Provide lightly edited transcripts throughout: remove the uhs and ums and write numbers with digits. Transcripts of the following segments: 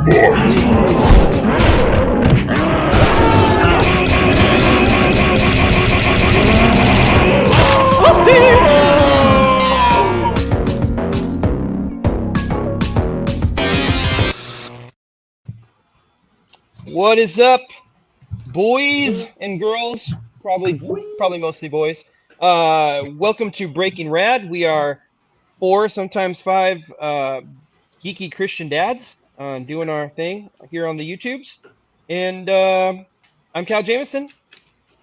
What is up, boys and girls? Probably mostly boys. Welcome to Breaking Rad. We are 4, sometimes 5 geeky Christian dads doing our thing here on the YouTubes. And I'm Cal Jameson.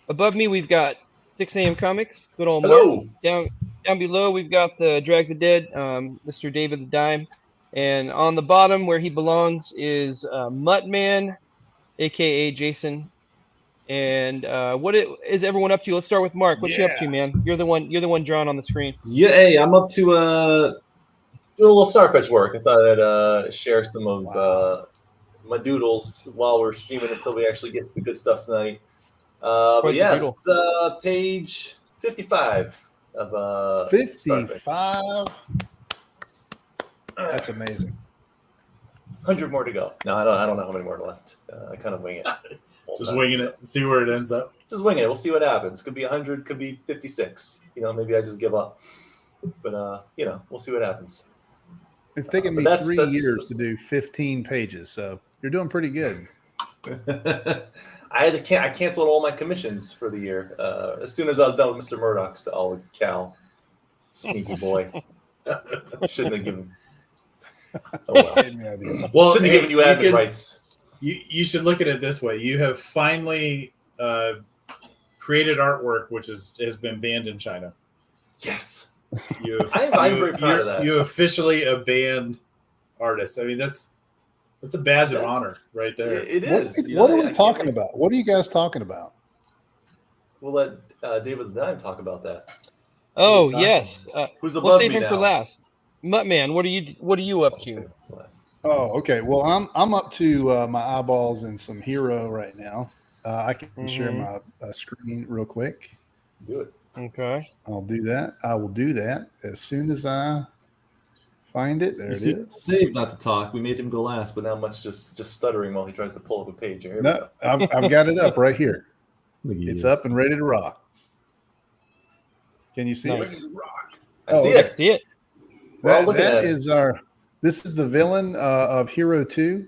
Above me, we've got 6 a.m. Comics. Good old Hello. Mark. Down below, we've got the Drag the Dead, Mr. David the Dime. And on the bottom, where he belongs, is Muttman, aka Jason. And what is everyone up to? Let's start with Mark. What you up to, man? You're the one drawn on the screen. Yeah, hey, I'm up to do a little Starfetch work. I thought I'd share some of my doodles while we're streaming until we actually get to the good stuff tonight. But yeah, this is page 55 of 55. That's amazing. 100 more to go. No, I don't know how many more left. I kind of wing it. Just winging it. See where it ends up. Just winging it. We'll see what happens. Could be 100. Could be 56. Maybe I just give up. But we'll see what happens. It's taken me 3 years to do 15 pages, so you're doing pretty good. I canceled all my commissions for the year as soon as I was done with Mr. Murdoch's. Oh, Cal, sneaky boy, shouldn't have given. Oh well. Shouldn't have given you admin rights. You should look at it this way. You have finally created artwork which has been banned in China. Yes. I'm very proud of that. You officially a banned artist. I mean, that's a badge of honor right there. It is. What are we talking about? What are you guys talking about? We'll let David the Dime talk about that. Oh, yes. Who's above we'll save me him now? for last. Muttman, what are you up to? Oh, okay. Well, I'm up to my eyeballs in some Hero right now. I can share my screen real quick. Do it. Okay. I'll do that. I will do that as soon as I find it. There it is. Dave not to talk. We made him go last, but now much just stuttering while he tries to pull up a page. No, I've got it up right here. It's up and ready to rock. Can you see it? I see it. See it. This is the villain of Hero 2.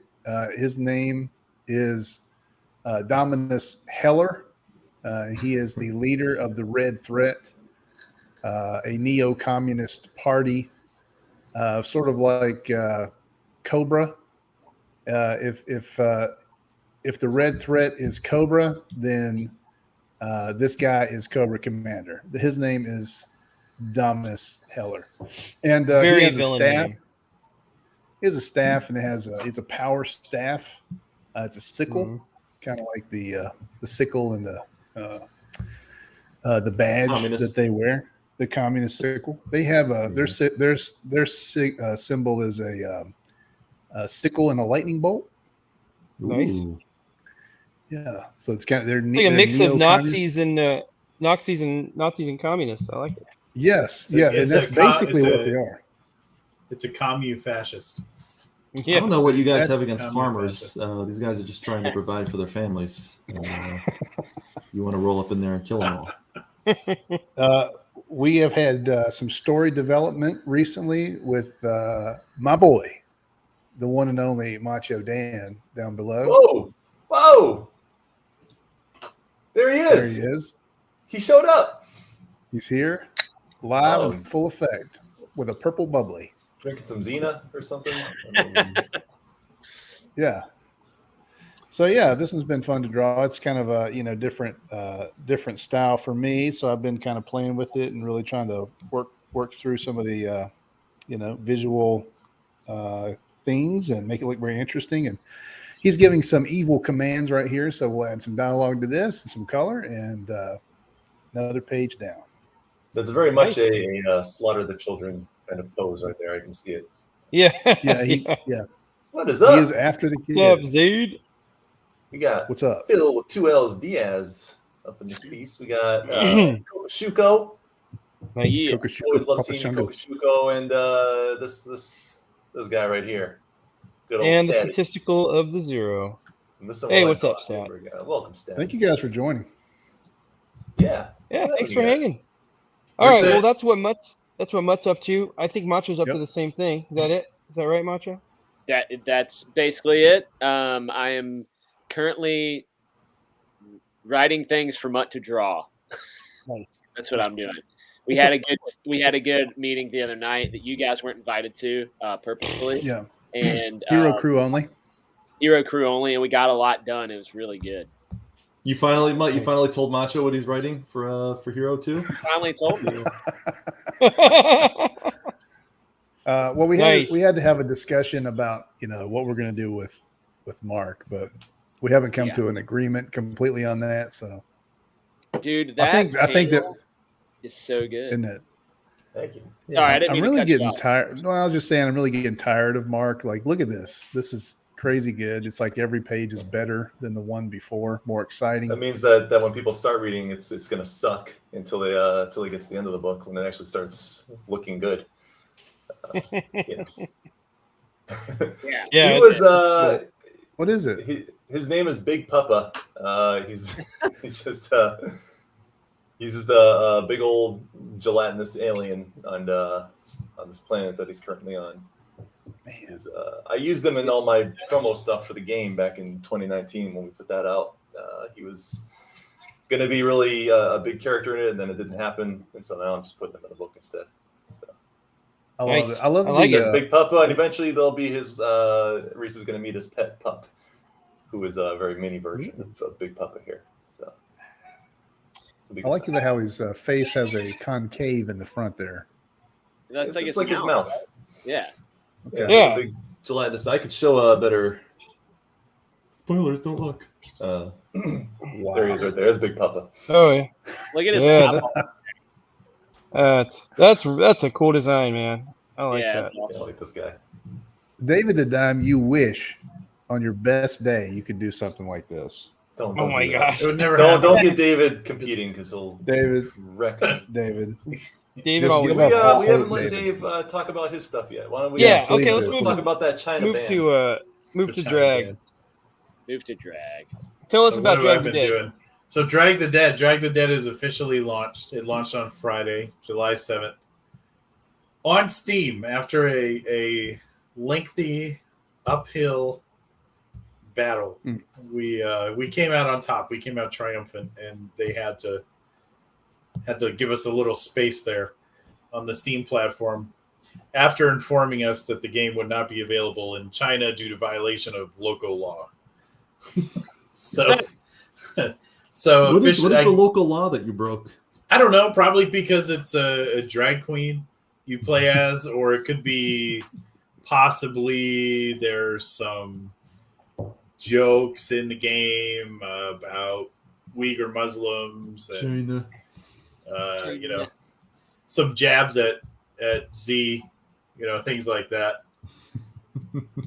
His name is Dominus Heller. He is the leader of the Red Threat, a neo-communist party, sort of like Cobra. If the Red Threat is Cobra, then this guy is Cobra Commander. His name is Dominus Heller, and he has a staff. He has a staff, and it's a power staff. It's a sickle, kind of like the sickle and the badge that they wear, the communist sickle. They have their symbol is a sickle and a lightning bolt. Nice. Ooh. Yeah, so it's kind of like a mix of Nazis and communists. I like it. Yes, and that's basically what they are. It's a commune fascist. Yeah. I don't know what you guys have against farmers. These guys are just trying to provide for their families. You want to roll up in there and kill them all. We have had some story development recently with my boy, the one and only Macho Dan down below. Whoa! There he is. There he is. He showed up. He's here, live and full effect, with a purple bubbly. Drinking some Xena or something. Yeah. So yeah, this has been fun to draw. It's kind of a different style for me. So I've been kind of playing with it and really trying to work through some of the visual things and make it look very interesting. And he's giving some evil commands right here. So we'll add some dialogue to this and some color and another page down. That's very much a slaughter the children kind of pose right there. I can see it. Yeah. Yeah. What is up? He is after the kids. What's up, dude? We got what's up? Phil with 2 L's Diaz up in this piece. We got Shuko. Yeah. Always love seeing Shuko and this guy right here. Good old And the Statty. statistical of the zero. And this is Hey, what I what's up, thought. Stat? Here we go. Welcome, Stat. Thank you guys for joining. Yeah. Yeah, Hello, thanks you for guys. hanging. All That's right, well, it. that's what Mutt's up to. I think Macho's up Yep. to the same thing. Is that it? Is that right, Macho? That's basically it. I am currently writing things for Mutt to draw. Nice. That's what I'm doing. We had a good meeting the other night that you guys weren't invited to purposefully. Yeah. And Hero crew only. Hero crew only, and we got a lot done. It was really good. You finally told Macho what he's writing for Hero 2? Finally told me. Well, we Nice. had to have a discussion about what we're going to do with Mark, but we haven't come Yeah. to an agreement completely on that. So Dude, I think that panel is so good. isn't it? Thank you. Sorry, I didn't I'm mean to really cut you getting off. tired. No, I was just saying I'm really getting tired of Mark. Like, look at this. This is crazy good. It's like every page is better than the one before, more exciting. That means that when people start reading, it's going to suck until they get to the end of the book when it actually starts looking good. Yeah. Yeah, He was What is it? his name is Big Papa. He's just a big old gelatinous alien on this planet that he's currently on. Man, I used him in all my promo stuff for the game back in 2019 when we put that out. He was going to be really a big character in it, and then it didn't happen, and so now I'm just putting him in the book instead. So, I love Nice. it. I love I like the he has Big Papa, and eventually there'll be his. Reese is going to meet his pet pup, who is a very mini version of Big Papa here. So it'll be I good like times. how his face has a concave in the front there. That's It's like his mouth. Yeah. Okay. It's Yeah. like a big Gelatinous, but I could show a better. Spoilers, don't look. Wow. There he is, right there. There's Big Papa. Oh yeah. Look at his Yeah, eyeball. that's a cool design, man. I like Yeah, that. it's I awesome. like this guy. David the Dime, you wish on your best day you could do something like this. Don't Oh my do that. gosh. It would never Don't happen. get David competing because he'll David, wreck him. David. David Just always give We, up all we haven't hope, let David. Dave talk about his stuff yet. Why don't we? Yeah, please okay, do. Let's talk about that China move band. to The drag. China Move to drag. Tell us So about what have I Drag the been Dead. doing? So Drag the Dead. Drag the Dead is officially launched. It launched on Friday, July 7th. On Steam after a lengthy uphill battle. Mm. We came out on top. We came out triumphant, and they had to give us a little space there on the Steam platform after informing us that the game would not be available in China due to violation of local law. So What is officially, the local law that you broke? I don't know, probably because it's a drag queen you play as, or it could be possibly there's some jokes in the game about Uyghur Muslims and China. some jabs at Z, things like that.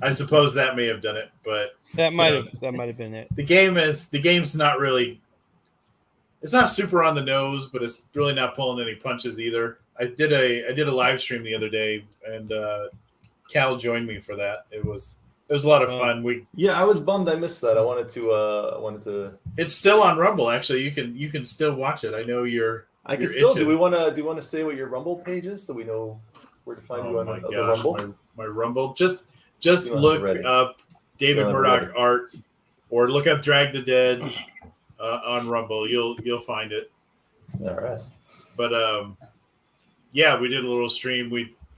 I suppose that may have done it, but That might have been it. the game's not really, it's not super on the nose, but it's really not pulling any punches either. I did a live stream the other day, and Cal joined me for that. It was a lot of fun. Yeah, I was bummed I missed that. I wanted to. It's still on Rumble, actually. You can still watch it. I know you're. I can You're still. itching. Do you want to say what your Rumble page is so we know where to find you Oh on my the gosh, Rumble? my Rumble. Just You don't have to look read it. up David You don't have to Murdoch read it. art, or look up Drag the Dead on Rumble. You'll find it. All right. But yeah, we did a little stream.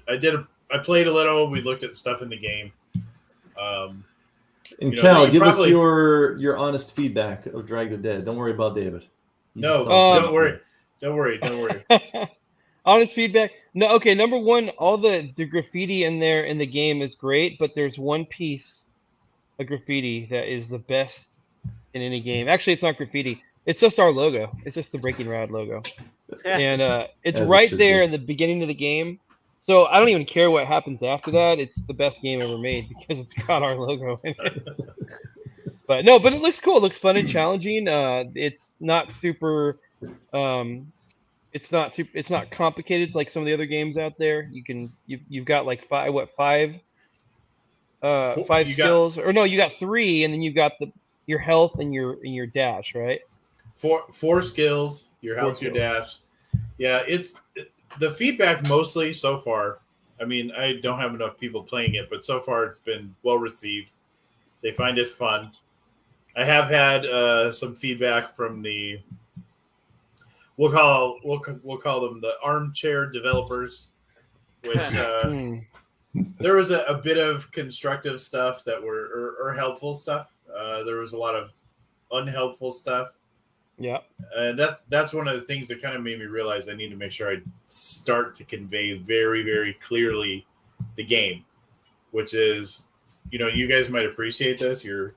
I played a little. We looked at stuff in the game. And You know, Cal, you give us probably- your honest feedback of Drag the Dead. Don't worry about David. You No, just tell us don't worry. Don't worry. Honest feedback. No, okay. Number one, all the graffiti in there in the game is great, but there's one piece of graffiti that is the best in any game. Actually, it's not graffiti. It's just our logo. It's just the Breaking Rad logo, and it's As it right should there be. in the beginning of the game. So I don't even care what happens after that. It's the best game ever made because it's got our logo in it. But it looks cool. It looks fun and challenging. It's not super. It's not complicated like some of the other games out there. You've got like five 5 You got- skills, or no, you got 3, and then you got your health and your dash, right? Four skills, your Four health, your skills. dash. Yeah, the feedback mostly so far. I mean, I don't have enough people playing it, but so far it's been well received. They find it fun. I have had some feedback from the we'll call them the armchair developers, which there was a bit of constructive stuff that were or helpful stuff. There was a lot of unhelpful stuff. Yeah. And that's one of the things that kind of made me realize I need to make sure I start to convey very, very clearly the game, which is, you guys might appreciate this. You're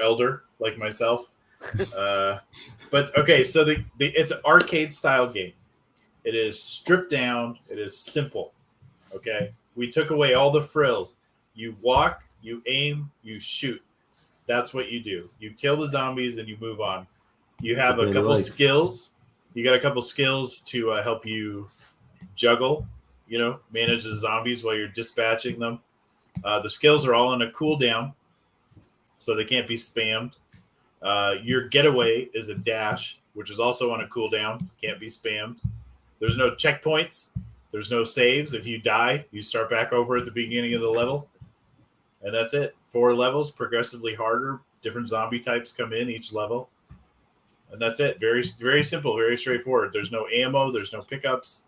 elder like myself. But okay, so it's an arcade style game. It is stripped down. It is simple. Okay. We took away all the frills. You walk, you aim, you shoot. That's what you do. You kill the zombies and you move on. You have a couple skills. You got a couple skills to help you juggle, manage the zombies while you're dispatching them. The skills are all on a cooldown, so they can't be spammed. Your getaway is a dash, which is also on a cooldown, can't be spammed. There's no checkpoints. There's no saves. If you die, you start back over at the beginning of the level. And that's it. 4 levels, progressively harder. Different zombie types come in each level. And that's it. Very, very simple, very straightforward. There's no ammo. There's no pickups.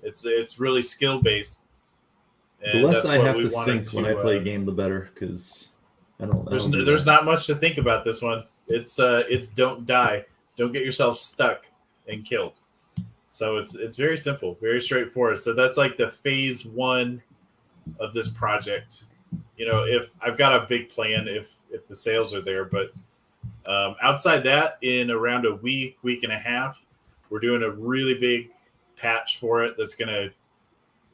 It's really skill based. The less I have to think when I play a game, the better, because there's not much to think about this one. It's don't die, don't get yourself stuck and killed. So it's very simple, very straightforward. So that's like the phase 1 of this project. If I've got a big plan, if the sales are there, but outside that, in around a week and a half, we're doing a really big patch for it that's going to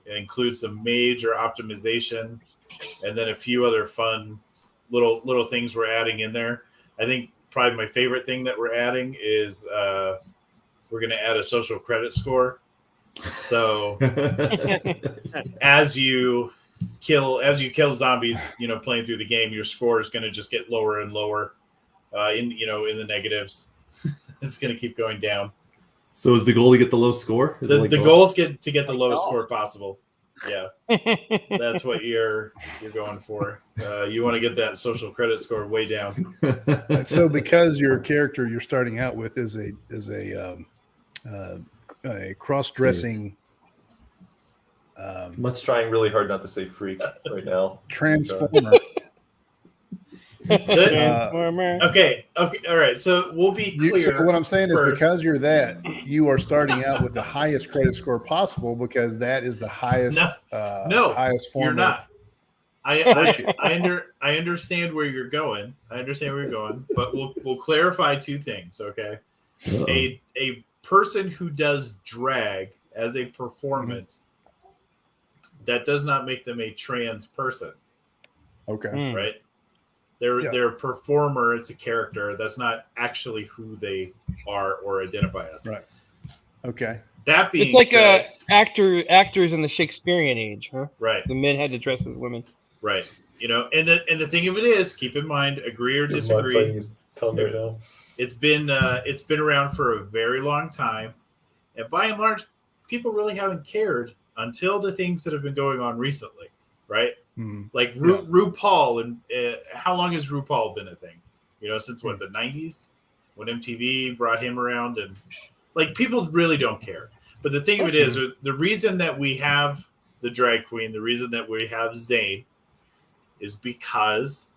include some major optimization and then a few other fun little things we're adding in there. I think probably my favorite thing that we're adding is we're going to add a social credit score. So as you kill zombies, playing through the game, your score is going to just get lower and lower in the negatives. It's going to keep going down. So is the goal to get the low score? The goal is to get the lowest score possible. Yeah, that's what you're going for. You want to get that social credit score way down. So because your character you're starting out with is a cross-dressing Mutt's trying really hard not to say freak right now. transformer. Okay, all right. So we'll be clear. So what I'm saying first. is because you're that, you are starting out with the highest credit score possible because that is the highest. Highest form. You're not. I understand where you're going. But we'll clarify 2 things. Okay, a person who does drag as a performance, that does not make them a trans person. Okay. Right. They're a performer. It's a character. That's not actually who they are or identify as. Right. Okay. That being It's like said, actors in the Shakespearean age, huh? right. The men had to dress as women. Right. And the thing of it is, keep in mind, agree or disagree. It's been around for a very long time, and by and large, people really haven't cared until the things that have been going on recently, right? Like RuPaul, and how long has RuPaul been a thing? Since what, the 90s, when MTV brought him around, and like people really don't care. But the thing of it is, the reason that we have the drag queen, the reason that we have Zane, is because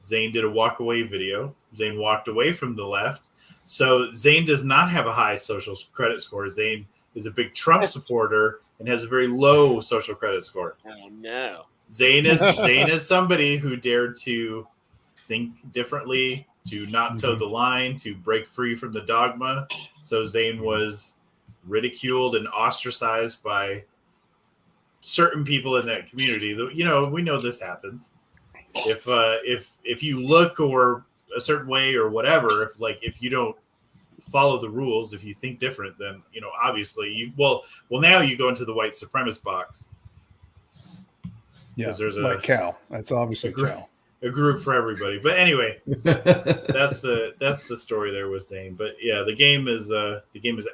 Zane did a walk away video. Zane walked away from the left, so Zane does not have a high social credit score. Zane is a big Trump supporter and has a very low social credit score. Oh no. Zane is somebody who dared to think differently, to not toe the line, to break free from the dogma. So Zane was ridiculed and ostracized by certain people in that community. We know this happens. If you look or a certain way or whatever, if you don't follow the rules, if you think different, then obviously now you go into the white supremacist box. Yeah, there's like Cal. That's obviously Cal. a group for everybody. But anyway, that's the story there with Zane. But yeah, the game is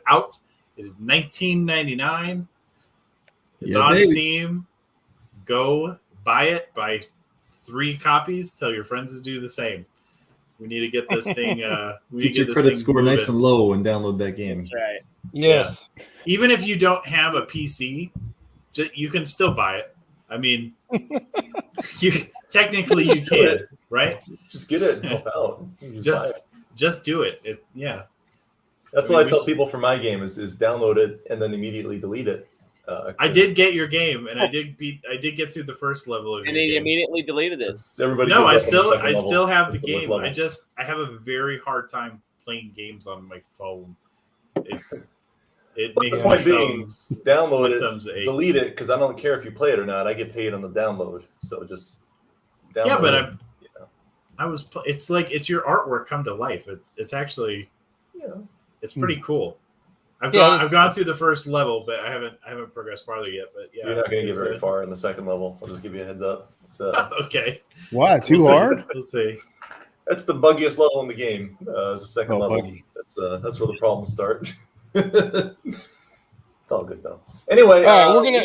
out. It is $19.99. It's on baby. Steam. Go buy it. Buy 3 copies. Tell your friends to do the same. We need to get this thing. Get your credit score nice and low and download that game. That's right. Yes. Yeah. Even if you don't have a PC, you can still buy it. I mean, technically you can, right? Just get it and help out. Just do it. That's what I tell people for my game is download it and then immediately delete it. I did get your game, and I did get through the first level of and your he game. immediately deleted it. Everybody. No, I goes up on the second still level. have the It's lowest game. level. I have a very hard time playing games on my phone. It makes the my point being, thumbs download my it, thumbs ache. delete it, because I don't care if you play it or not. I get paid on the download, so just download Yeah, but it. it's like it's your artwork come to life. It's actually it's pretty cool. I've gone through the first level, but I haven't progressed farther yet. But yeah, You're not going to get very far in the second level. I'll just give you a heads up. It's, okay. Why? Too We'll see. hard? We'll see. That's the buggiest level in the game. Is the second level. Buggy. That's where the problems start. It's all good though. Anyway, All right, we're gonna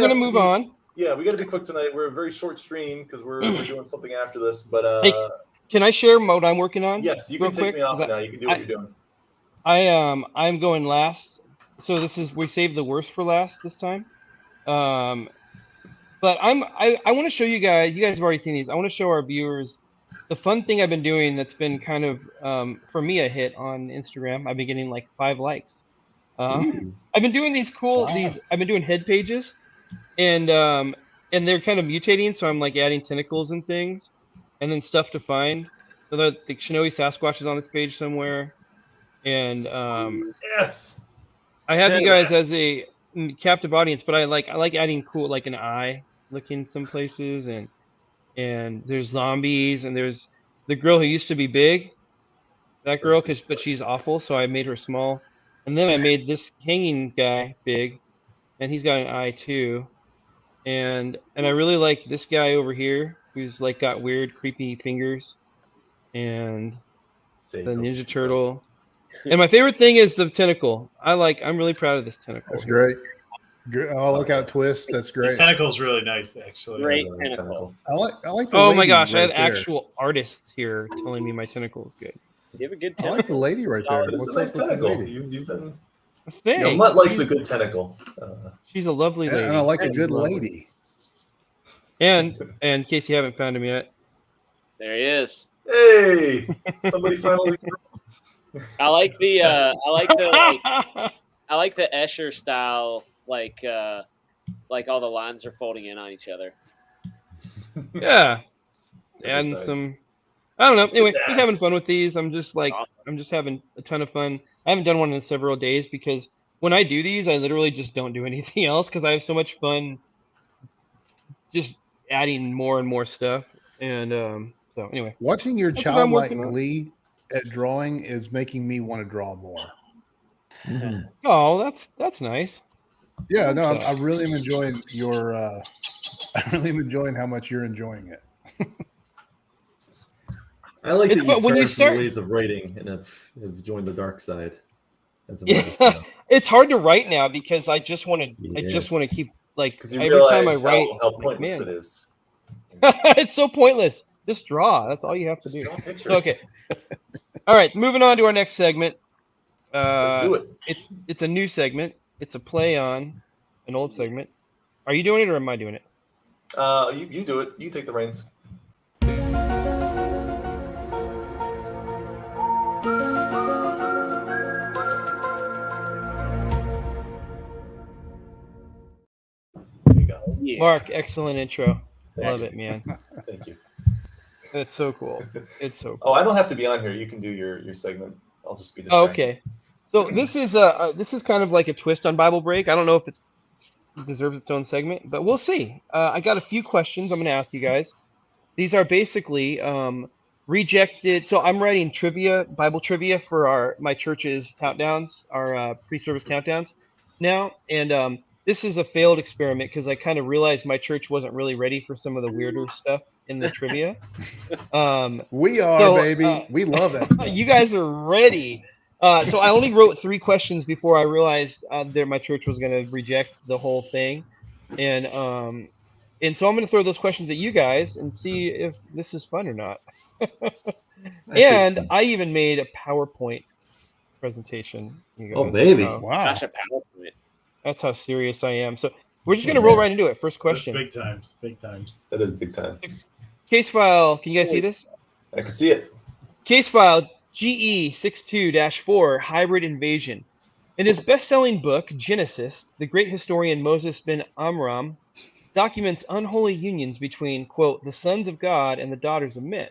have move to be- on. Yeah, we got to be quick tonight. We're a very short stream because we're doing something after this. But Hey, Can I share what I'm working on? yes, you real can take quick? me off 'Cause now. You can do what you're doing. I'm going last. So we saved the worst for last this time. But I want to show you guys. You guys have already seen these. I want to show our viewers the fun thing I've been doing. That's been kind of for me a hit on Instagram. I've been getting like 5 likes. I've been doing these cool. Wow. I've been doing head pages, and they're kind of mutating. So I'm like adding tentacles and things, and then stuff to find. So the Shinobi Sasquatch is on this page somewhere, and Yes. I have you guys as a captive audience, but I like adding cool, like an eye looking some places, and there's zombies, and there's the girl who used to be big, that girl, but she's awful, so I made her small, and then I made this hanging guy big, and he's got an eye too, and I really like this guy over here who's like got weird, creepy fingers, and the Ninja Turtle. And my favorite thing is the tentacle. I'm really proud of this tentacle. That's great. Oh, look how it twists. That's The great. tentacle's really nice, actually. Great Nice tentacle. I like the Oh lady my gosh, I right had there. actual artists here telling me my tentacle is good. You have a good I tentacle. like the lady right there. Solid. It's What's a nice up with the tentacle. lady? You've done. Thanks. Mutt likes a good tentacle. She's a lovely lady. And I like a She's good lovely. lady. And in case you haven't found him yet, There he is. Hey, somebody finally. I like the I like the Escher style, like all the lines are folding in on each other. yeah, That is and nice. some. I don't know. Anyway, That's- just having fun with these. I'm just Awesome. having a ton of fun. I haven't done one in several days because when I do these, I literally just don't do anything else because I have so much fun just adding more and more stuff. And so anyway, Watching your That's what I'm childlike working on. glee at drawing is making me want to draw more. Mhm. oh, that's nice. Yeah, no, I really am enjoying your. I really am enjoying how much you're enjoying it. I like It's that fun- you've when you turned from start- the ways of writing and have joined the dark side as an Yeah. artist now. It's hard to write now because I just want to. I just want Yes. to keep like Because you every realize time I write. how like, pointless man. it is. It's so pointless. Just draw. That's all you have to Just do. draw pictures. Okay. All right, moving on to our next segment. Let's do it. It's a new segment. It's a play on an old segment. Are you doing it or am I doing it? You do it. You take the reins. There you go. Yeah. Mark, excellent intro. Love Thanks. it, man. Thank you. It's so cool. It's so cool. Oh, I don't have to be on here. You can do your segment. I'll just be Oh, distracted. okay. So this is kind of like a twist on Bible Break. I don't know if it deserves its own segment, but we'll see. I got a few questions I'm going to ask you guys. These are basically rejected. So I'm writing Bible trivia for my church's countdowns, our pre-service countdowns now, and this is a failed experiment because I kind of realized my church wasn't really ready for some of the weirder stuff in the trivia. We are, So, baby. We love that stuff. You guys are ready. So I only wrote 3 questions before I realized that my church was going to reject the whole thing, and so I'm going to throw those questions at you guys and see if this is fun or not. And I even made a PowerPoint presentation. You guys. Oh, baby. Wow. Gosh, a PowerPoint. That's how serious I am. So we're just going to roll right into it. First That's question. big times. Big times. That is big time. Case file. Can you guys see this? I can see it. Case file GE62-4 Hybrid Invasion. In his best-selling book, Genesis, the great historian Moses ben Amram documents unholy unions between, quote, the sons of God and the daughters of men.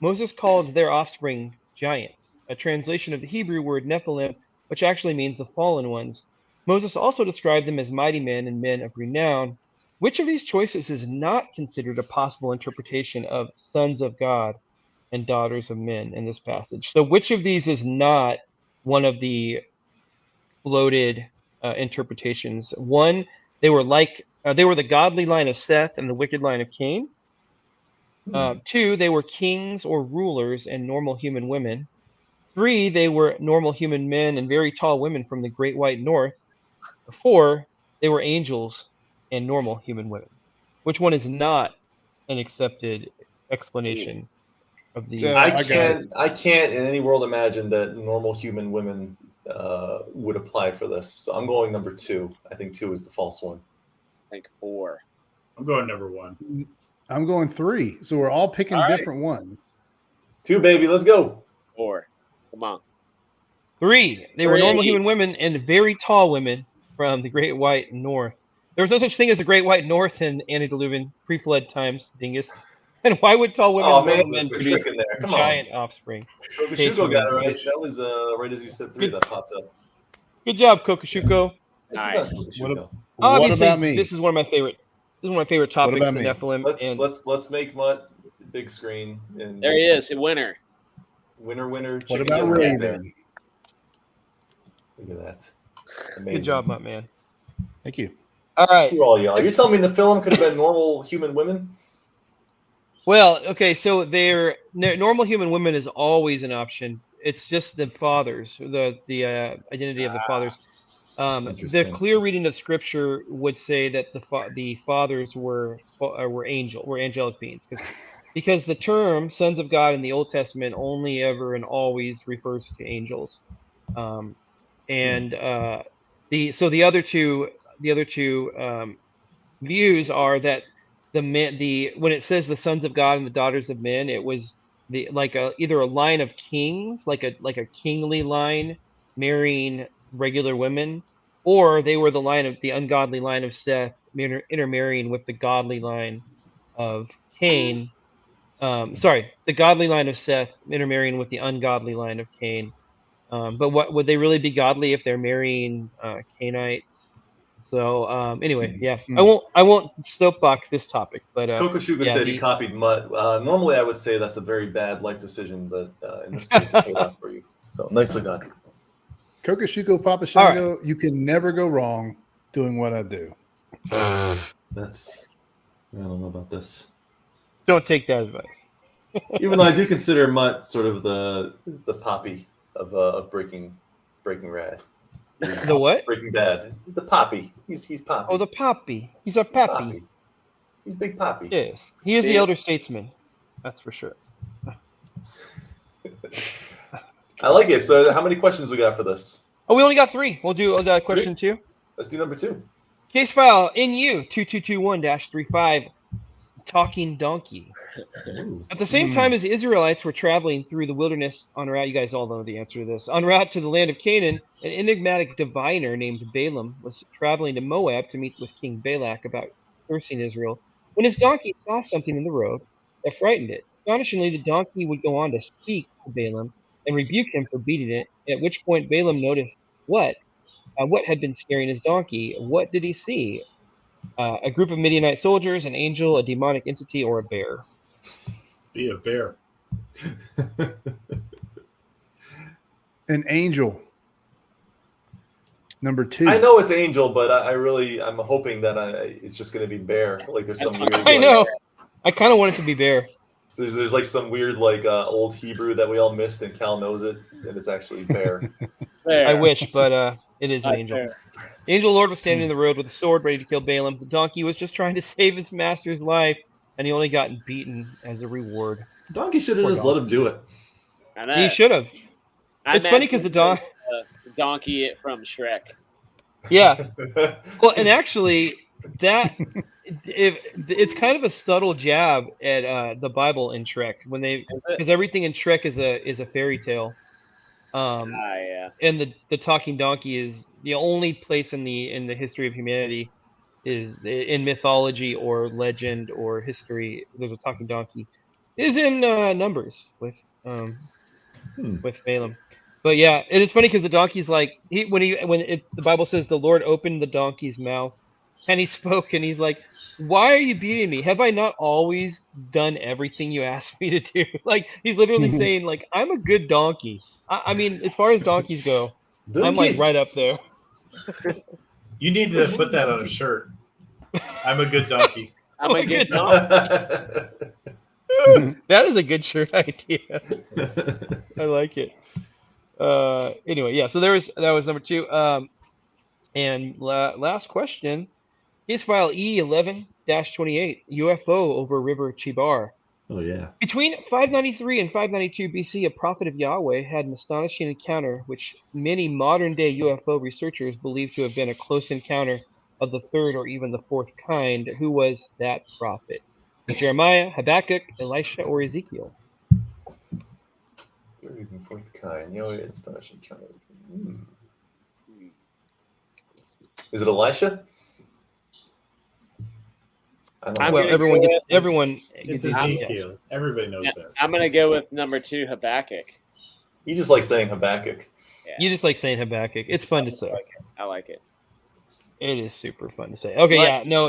Moses called their offspring giants, a translation of the Hebrew word Nephilim, which actually means the fallen ones. Moses also described them as mighty men and men of renown. Which of these choices is not considered a possible interpretation of sons of God and daughters of men in this passage? So which of these is not one of the floated interpretations? One, they were the godly line of Seth and the wicked line of Cain. 2, they were kings or rulers and normal human women. 3, they were normal human men and very tall women from the great white north. 4, they were angels and normal human women. Which one is not an accepted explanation of the? Yeah. I can't in any world imagine that normal human women would apply for this. So I'm going number 2. I think 2 is the false one. I think 4. I'm going number 1. I'm going 3. So we're all picking different ones. 2, baby, let's go. 4. Come on. 3, they were normal 3. human women and very tall women from the great white north. There was no such thing as the great white north in antediluvian pre-flood times, dingus. And why would tall women and normal men there's a produce trick in there. Come giant offspring? Kokushuko got it right. That was right as you said 3 that popped up. Good job, Kokushuko. Nice. What Obviously, about me? this is one of my favorite. This is one of my favorite topics, about the me? Nephilim. Let's make Mutt the big screen and There he is, a winner. winner. What chicken about dinner right there. Raven? Look at that. Amazing. Good job, my man. Thank you. All right. Screw all y'all. You're telling me the film could have been normal human women? Well, okay, so their normal human women is always an option. It's just the fathers, the identity of the fathers. The Interesting. clear reading of Scripture would say that the fathers were angelic beings, because the term "sons of God" in the Old Testament only ever and always refers to angels, and the other two views are that when it says the sons of God and the daughters of men, it was either a line of kings, like a kingly line marrying regular women, or they were the ungodly line of Seth intermarrying with the godly line of Cain. The godly line of Seth intermarrying with the ungodly line of Cain. But what would they really be godly if they're marrying Cainites? So anyway, yeah, I won't soapbox this topic, but Kokushuka said he copied Mutt. Normally, I would say that's a very bad life decision, but in this case, it paid off for you. So nicely done. Kokushuko Papa Shango, you can never go wrong doing what I do. That's I don't know about this. Don't take that advice. Even though I do consider Mutt sort of the Poppy of Breaking Rad. The what? Breaking Bad. The Poppy. He's Poppy. Oh, the Poppy. He's a Pappy. He's Big Poppy. Yes, he is the elder statesman. That's for sure. I like it. So, how many questions we got for this? Oh, we only got 3. We'll do question 2. Let's do number 2. Case file NU 2221-35. Talking donkey. Ooh. At the same time as the Israelites were traveling through the wilderness en route, you guys all know the answer to this. En route to the land of Canaan, an enigmatic diviner named Balaam was traveling to Moab to meet with King Balak about cursing Israel, when his donkey saw something in the road that frightened it. Astonishingly, the donkey would go on to speak to Balaam and rebuke him for beating it, at which point Balaam noticed what had been scaring his donkey. What did he see? A group of Midianite soldiers, an angel, a demonic entity, or a bear? Be a bear. An angel. Number 2. I know it's Angel, but I'm hoping that it's just going to be Bear. Like there's some weird. I know. I kind of want it to be Bear. There's like some weird like old Hebrew that we all missed, and Cal knows it, and it's actually Bear. There. I wish, but it is an angel. There. The angel Lord was standing in the road with a sword ready to kill Balaam. The donkey was just trying to save his master's life, and he only got beaten as a reward. Donkey should have just let him do it. I know. He should have. It's funny because the donkey from Shrek. Yeah. Well, and actually, it's kind of a subtle jab at the Bible in Shrek because everything in Shrek is a fairy tale. Yeah. And the talking donkey is the only place in the history of humanity is in mythology or legend or history. There's a talking donkey. Is in Numbers with Balaam. But yeah, and it's funny because the donkey's like the Bible says the Lord opened the donkey's mouth and he spoke and he's like, "Why are you beating me? Have I not always done everything you asked me to do?" Like he's literally saying like, "I'm a good donkey." I mean, as far as donkeys go, I'm like right up there. You need to put that on a shirt. I'm a good donkey. I'm a good donkey. That is a good shirt idea. I like it. Anyway, yeah. So that was number 2. And last question: case file E11-28 UFO over River Chibar. Oh yeah. Between 593 and 592 BC, a prophet of Yahweh had an astonishing encounter, which many modern-day UFO researchers believe to have been a close encounter of the third or even the fourth kind. Who was that prophet? Jeremiah, Habakkuk, Elisha, or Ezekiel? Third even fourth kind. Astonishing encounter. Is it Elisha? Well, everyone. It's Ezekiel. Everybody knows that. I'm gonna go with number 2, Habakkuk. You just like saying Habakkuk. Yeah. You just like saying Habakkuk. It's fun to say. I like it. It is super fun to say. Okay, yeah, no,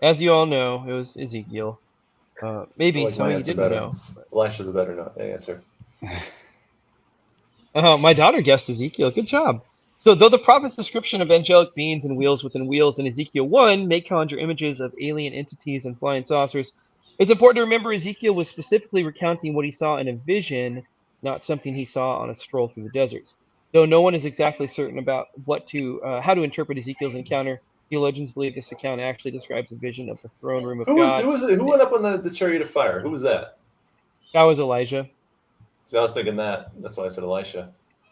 as you all know, it was Ezekiel. Maybe some of you didn't know. Elisha's a better answer. My daughter guessed Ezekiel. Good job. So, though the prophet's description of angelic beings and wheels within wheels in Ezekiel 1 may conjure images of alien entities and flying saucers, it's important to remember Ezekiel was specifically recounting what he saw in a vision, not something he saw on a stroll through the desert. Though no one is exactly certain about how to interpret Ezekiel's encounter, theologians believe this account actually describes a vision of the throne room of God. Who went up on the chariot of fire? Who was that? That was Elijah. See, I was thinking that. That's why I said Elisha.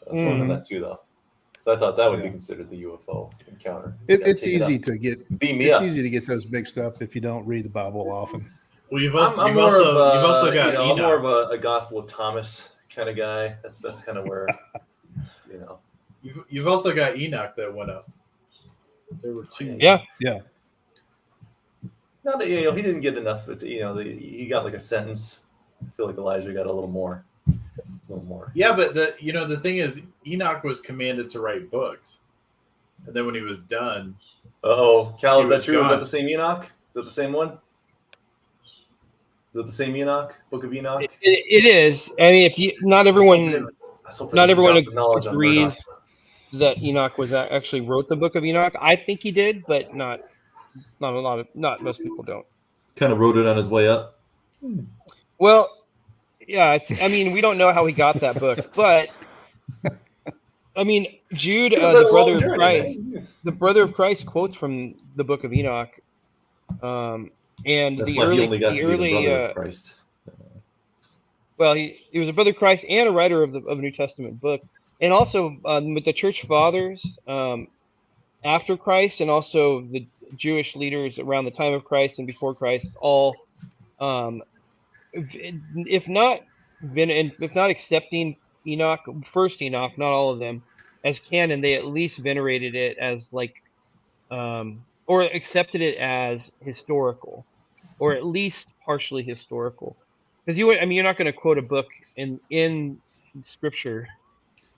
I was wondering that too, though. So I thought that would be considered the UFO encounter. It's easy to get. Beam me up. It's easy to get those mixed up if you don't read the Bible often. Well, you've I'm also got I'm Enoch. more of a Gospel of Thomas kind of guy. That's kind of where You've also got Enoch that went up. There were 2. Yeah. No, he didn't get enough. He got like a sentence. I feel like Elijah got a little more. Yeah, but the thing is, Enoch was commanded to write books, and then when he was done, Cal, is that true? gone. Is that the same Enoch? Is that the same one? Is it the same Enoch? Book of Enoch? It is. I mean, not everyone agrees that Enoch actually wrote the Book of Enoch. I think he did, but not most people don't. Kind of wrote it on his way up. Well, yeah. We don't know how he got that book, but I mean, Jude, the brother of Christ, the brother of Christ, quotes from the Book of Enoch, and That's the why early, he only got the to be early, the brother of Christ. Well, he was a brother of Christ and a writer of a New Testament book, and also with the church fathers after Christ, and also the Jewish leaders around the time of Christ and before Christ, all, if not accepting Enoch, first Enoch, not all of them, as canon, they at least venerated it as or accepted it as historical, or at least partially historical. Because you're not going to quote a book in Scripture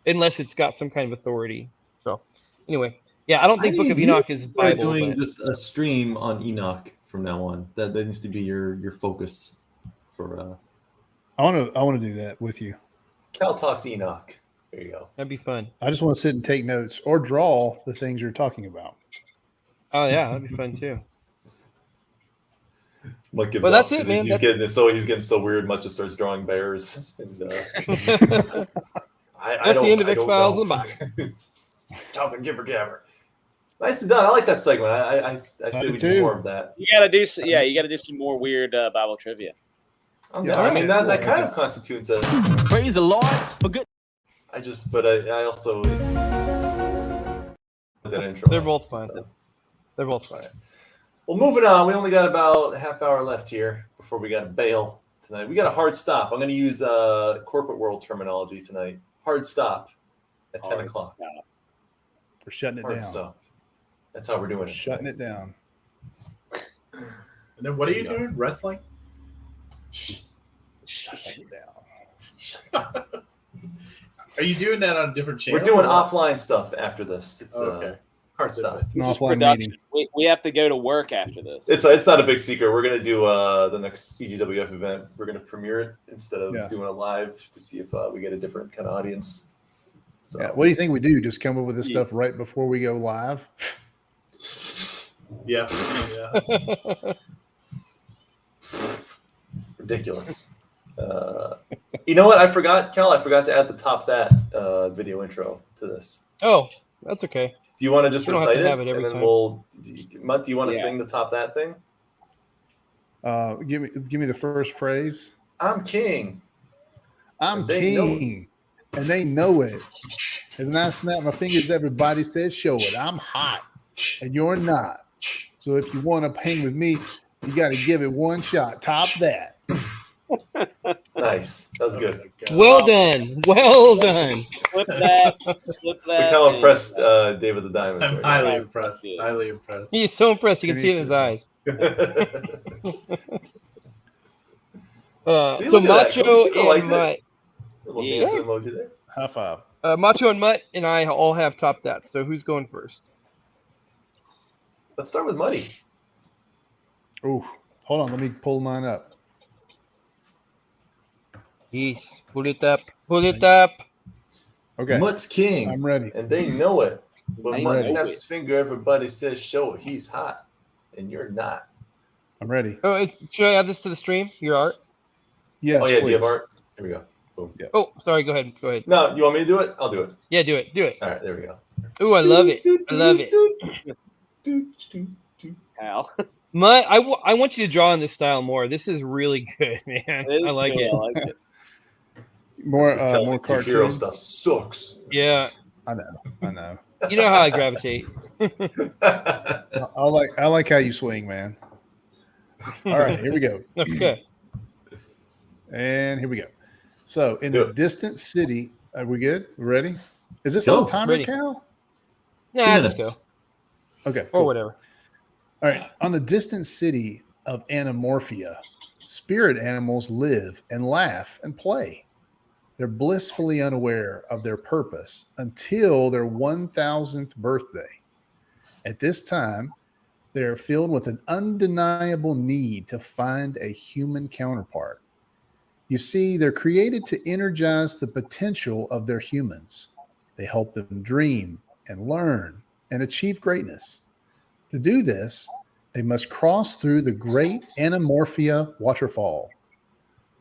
unless it's got some kind of authority. So, anyway, yeah, I don't think Book of Enoch is Bible. Doing just a stream on Enoch from now on. That needs to be your focus for. I want to do that with you. Cal talks Enoch. There you go. That'd be fun. I just want to sit and take notes or draw the things you're talking about. Oh yeah, that'd be fun too. Mike gives Well, up that's it, 'cause man. He's getting so weird. Much just starts drawing bears. And, That's the end of X-Files in the box. Talking jibber jabber. Nicely done. I like that segment. I say we do more of that. You gotta do some more weird Bible trivia. Yeah, I mean that yeah, kind of constitutes a Praise the Lord for good. I also that intro. They're both fun. They're both fun. Well, moving on. We only got about a half hour left here before we got to bail tonight. We got a hard stop. I'm going to use corporate world terminology tonight. Hard stop at 10 o'clock. We're shutting it Hard down. stop. That's how we're doing it. Shutting it down. And then what are you doing? Wrestling? Shutting it down. Are you doing that on a different channel? We're doing offline stuff after this. It's Okay. hard stop. An This is offline production. meeting. We have to go to work after this. It's not a big secret. We're going to do the next CGWF event. We're going to premiere it instead of doing a live to see if we get a different kind of audience. So. Yeah. What do you think we do? Just come up with this stuff right before we go live? Yeah. Ridiculous. You know what? I forgot, Cal. I forgot to add the Top That video intro to this. Oh, that's okay. Do you want to just We don't have recite to it, have it every and then time. Mutt, do you want to Yeah. sing the Top That thing? Give me the first phrase. I'm king. I'm And they know king, and they know it. And then I snap my fingers. Everybody says, "Show it." I'm hot, and you're not. So if you want to hang with me, you got to give it one shot. Top that. Nice. That was good. Oh my God. Well done. Well done. Flip that. Look how impressed David the Diamond. I'm is highly impressed. Highly impressed. He's so impressed. You can see it in his eyes. See, So look at that. Macho Chico liked and it. Mutt, Little Yeah. dance emoji there. High five. Macho and Mutt and I all have top that. So who's going first? Let's start with Muddy. Oh, hold on. Let me pull mine up. Yes. Pull it up. Pull it up. Okay, Mutt's king, I'm ready. and they know it. When They Mutt know snaps it. his finger, everybody says, "Show it." He's hot, and you're not. I'm ready. Oh, should I add this to the stream? Your art? Yes, Oh yeah, please. do you have art? Here we go. Boom. Oh, sorry. Go ahead. Go ahead. No, you want me to do it? I'll do it. Yeah, do it. Do it. All right, there we go. Ooh, I love it. I love it. Al. Mutt, I want you to draw in this style more. This is really good, man. It is I like cool. it. I like it. More Hero cartoon stuff sucks. Yeah. I know. You know how I gravitate. I like how you swing, man. All right, here we go. Okay. And here we go. So, in Do the it. distant city, are we good? Ready? Is this Go. on a timer, Ready. Cal? Nah, 2 just minutes. go. Okay. Or cool. whatever. All right. On the distant city of Anamorphia, spirit animals live and laugh and play. They're blissfully unaware of their purpose until their 1000th birthday. At this time, they are filled with an undeniable need to find a human counterpart. You see, they're created to energize the potential of their humans. They help them dream and learn and achieve greatness. To do this, they must cross through the great Anamorphia waterfall.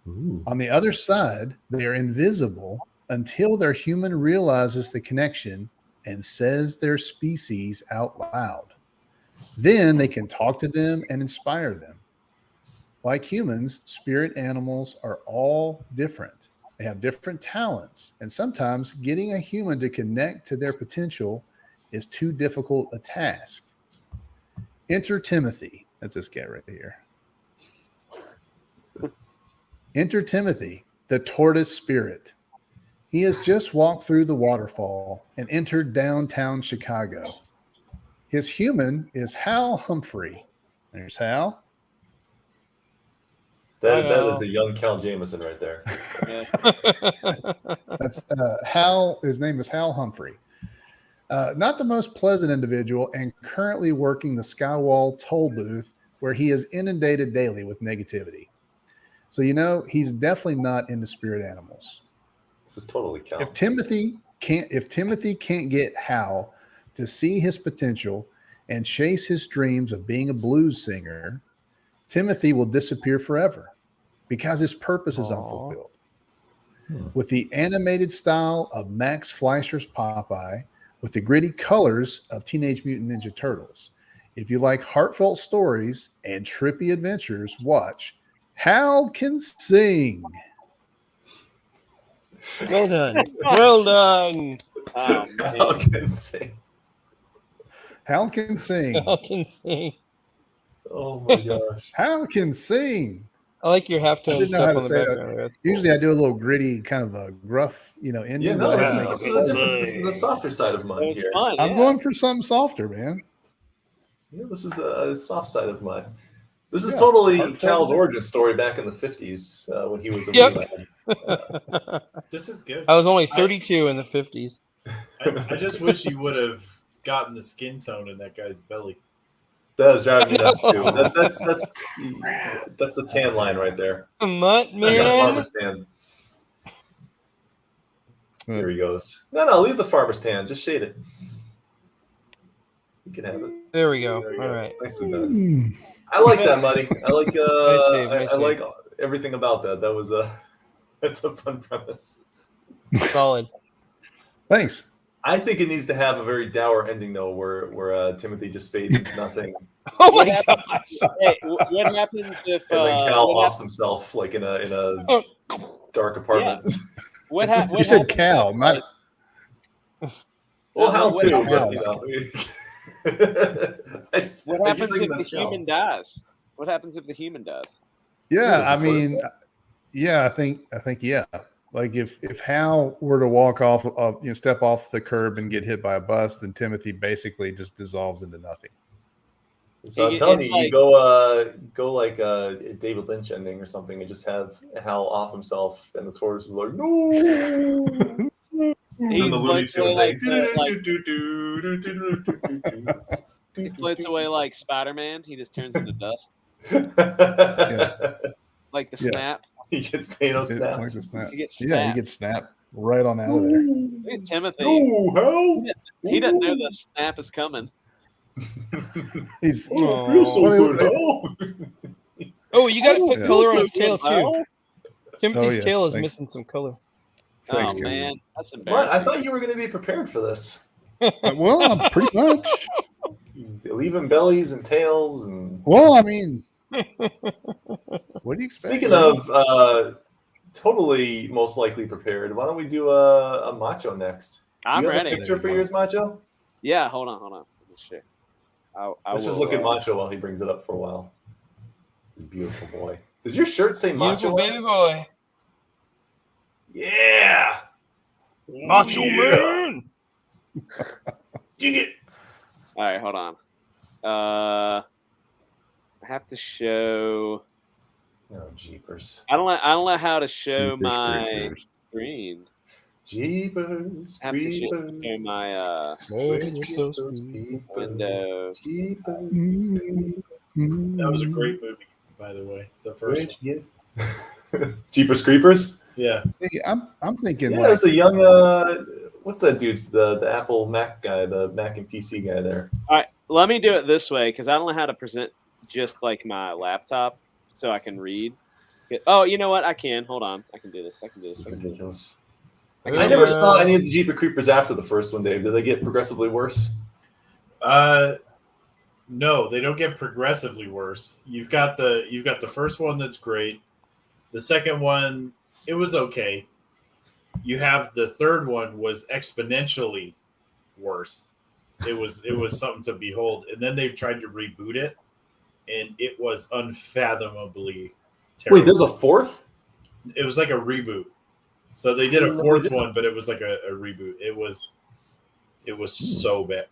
Ooh. On the other side, they are invisible until their human realizes the connection and says their species out loud. Then they can talk to them and inspire them. Like humans, spirit animals are all different. They have different talents, and sometimes getting a human to connect to their potential is too difficult a task. Enter Timothy. That's this guy right here. Enter Timothy, the tortoise spirit. He has just walked through the waterfall and entered downtown Chicago. His human is Hal Humphrey. There's Hal. That is a young Cal Jameson right there. That's Hal. His name is Hal Humphrey. Not the most pleasant individual, and currently working the Skywall toll booth, where he is inundated daily with negativity. So, he's definitely not into spirit animals. This is totally Cal. If Timothy can't get Hal to see his potential and chase his dreams of being a blues singer, Timothy will disappear forever because his purpose is unfulfilled. With the animated style of Max Fleischer's Popeye, with the gritty colors of Teenage Mutant Ninja Turtles. If you like heartfelt stories and trippy adventures, watch Hal Can Sing. Well done. Well done. Oh, Hal man. Can Sing. Hal Can Sing. Hal Can Sing. Oh my gosh. Hal Can Sing. I like your I halftone didn't know stuff how on to the say background. that. That's cool. Usually I do a little gritty, kind of a gruff, ending. Yeah, no, but this I is, think this is a difference. This is the softer side of mine It's here. fun. I'm yeah. going for something softer, man. Yeah, this is a soft side of mine. This is Yeah, totally heartfelt. Cal's origin story back in the 50s when he was a Yep. wee lad. This is good. I was only 32 in the 50s. I just wish you would have gotten the skin tone in that guy's belly. That was driving me nuts too. That's the tan line right there. Mutt, I got a man. farmer's tan. Here he goes. No, leave the farmer's tan. Just shade it. You can have it. There we go. There you All go. right. Nicely done. I like that, Muddy. I like save, nice I like everything about that. That was that's a fun premise. Solid. Thanks. I think it needs to have a very dour ending though, where Timothy just fades into nothing, Oh What my happens- god. Hey, what happens if and then Cal what, offs himself like in a Oh. dark apartment. what You said Cal, not Well, how what too? happens- But, What happens if the human dies? What happens if the human dies? yeah. I Is it Twitter mean, yeah. I think yeah. Like if Hal were to walk off of step off the curb and get hit by a bus, then Timothy basically just dissolves into nothing. So I'm It's telling you, like- you go like a David Lynch ending or something, and just have Hal off himself, and the tortoise is like, no. He And then the Looney floats away Tune like, he floats away like Spider-Man. He just turns into dust, like the Yeah. snap. He gets Thanos It's snapped. like the snap. He gets Yeah, snapped. he gets snapped right on out of there. Look at Timothy. No, Hal. He doesn't know the snap is coming. He's Oh, I feel so Well, good, Hal. Oh, you got to put Yeah. color on So his tail good, too. Hal. Timothy's Oh, yeah. tail is Thanks. missing some color. Thanks, Oh Ken. man, that's What? embarrassing. I thought you were going to be prepared for this. Well, pretty much. Leaving bellies and tails and. Well, I mean, what do you expect? Speaking of totally most likely prepared, why don't we do a macho next? I'm do you have ready. a picture for yours, macho? Yeah, hold on. Let me share. I Let's just will, look at macho while he brings it up for a while. He's a beautiful boy. Does your shirt say macho? Beautiful baby boy. Yeah. Macho man. Dig it. All right, hold on. I have to show. Oh, jeepers. I don't know how to show Jeepers my creepers. screen. Jeepers. I have to Creepers. show my window. That was a great movie, by the way. The first one. Jeepers Creepers? Yeah. See, I'm thinking Yeah, like it's a young what's that dude's the Apple Mac guy, the Mac and PC guy there. All right, let me do it this way because I don't know how to present just like my laptop so I can read. Oh, you know what? I can. Hold on. I can do this. This is ridiculous. I I can never do it. saw any of the Jeepers Creepers after the first one, Dave. Did they get progressively worse? No, they don't get progressively worse. You've got the first one that's great. The second one, it was okay. You have the third one was exponentially worse. It was something to behold. And then they've tried to reboot it, and it was unfathomably terrible. Wait, there's a fourth? It was like a reboot. So they did a fourth one, but it was like a reboot. It was so bad.